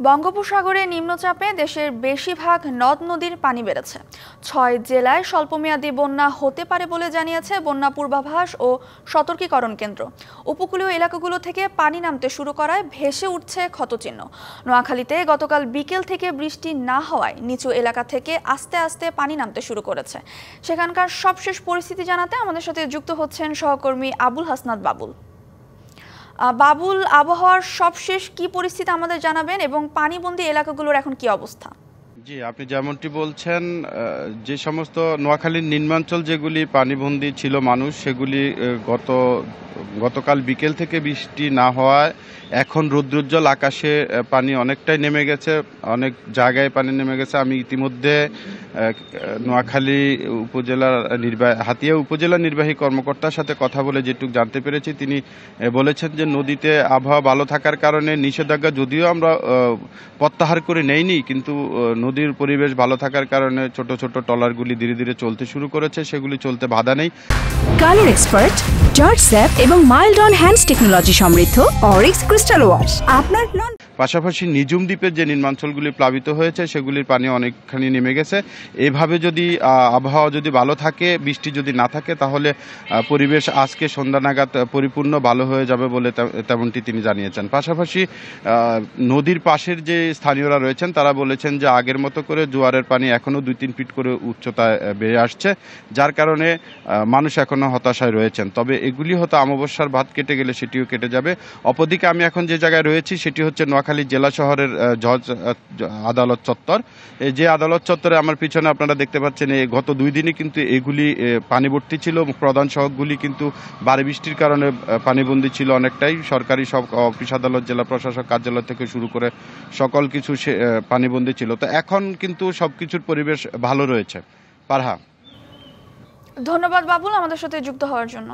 বঙ্গোপসাগরে নিম্নচাপে দেশের বেশিরভাগ নদ নদীর পানি বেড়েছে। ৬ জেলায় স্বল্পমেয়াদী বন্যা হতে পারে বলে জানিয়েছে বন্যা পূর্বাভাস ও সতর্কীকরণ কেন্দ্র। উপকূলীয় এলাকাগুলো থেকে পানি নামতে শুরু করায় ভেসে উঠছে ক্ষতচিহ্ন। নোয়াখালীতে গতকাল বিকেল থেকে বৃষ্টি না হওয়ায় নিচু এলাকা থেকে আস্তে আস্তে পানি নামতে শুরু করেছে। সেখানকার সবশেষ পরিস্থিতি জানাতে আমাদের সাথে যুক্ত হচ্ছেন সহকর্মী আবুল হাসনাত বাবুল। বাবুল, আবহাওয়ার সবশেষ কি পরিস্থিতি আমাদের জানাবেন এবং পানিবন্দী এলাকাগুলোর এখন কি অবস্থা? জি, আপনি যেমনটি বলছেন, যে সমস্ত নোয়াখালীর নিম্নাঞ্চল যেগুলি পানিবন্দী ছিল মানুষ, সেগুলি গতকাল বিকেল থেকে বৃষ্টি না হওয়ায় এখন রৌদ্রোজ্জ্বল আকাশে পানি অনেকটাই নেমে গেছে, অনেক জায়গায় পানি নেমে গেছে। আমি ইতিমধ্যে নোয়াখালী উপজেলার হাতিয়া উপজেলা নির্বাহী কর্মকর্তার সাথে কথা বলে যেটুকু জানতে পেরেছি, তিনি বলেছেন যে নদীতে আবহাওয়া ভালো থাকার কারণে নিষেধাজ্ঞা যদিও আমরা প্রত্যাহার করে নেইনি, কিন্তু নদীর পরিবেশ ভালো থাকার কারণে ছোট ছোট ট্রলারগুলি ধীরে ধীরে চলতে শুরু করেছে, সেগুলি চলতে বাধা নেই। কালার এক্সপার্ট, জর্জ স্যাপ এবং মাইল্ড অন হ্যান্ডস টেকনোলজি সমৃদ্ধ অরিক্স ক্রিস্টাল ওয়াশ আপনার পাশাপাশি নিঝুম দ্বীপের যে নিম্নাঞ্চলগুলি প্লাবিত হয়েছে সেগুলির পানি অনেকখানি নেমে গেছে। এভাবে যদি আবহাওয়া যদি ভালো থাকে, বৃষ্টি যদি না থাকে, তাহলে পরিবেশ আজকে সন্ধ্যা নাগাদ পরিপূর্ণ ভালো হয়ে যাবে বলে তেমনটি তিনি জানিয়েছেন। পাশাপাশি নদীর পাশের যে স্থানীয়রা রয়েছেন তারা বলেছেন যে আগের মতো করে জোয়ারের পানি এখনও 2-3 ফিট করে উচ্চতায় বেড়ে আসছে, যার কারণে মানুষ এখনও হতাশায় রয়েছেন। তবে এগুলি হয়তো অমাবস্যার ভাত কেটে গেলে সেটিও কেটে যাবে। অপরদিকে আমি এখন যে জায়গায় রয়েছি সেটি হচ্ছে নোয়াখালী জেলা শহরের জজ আদালত চত্বর। যে আদালত চত্বরে আমার পিছনে আপনারা দেখতে পাচ্ছেন, গত 2 দিনই কিন্তু এগুলি পানিভর্তি ছিল। প্রধান সড়কগুলি কিন্তু ভারী বৃষ্টির কারণে পানিবন্দী ছিল অনেকটাই। সরকারি সব অফিস আদালত, জেলা প্রশাসক কার্যালয় থেকে শুরু করে সকল কিছু পানিবন্দী ছিল। তো এখন কিন্তু সবকিছুর পরিবেশ ভালো রয়েছে। পারহা, ধন্যবাদ বাবুল আমাদের সাথে যুক্ত হওয়ার জন্য।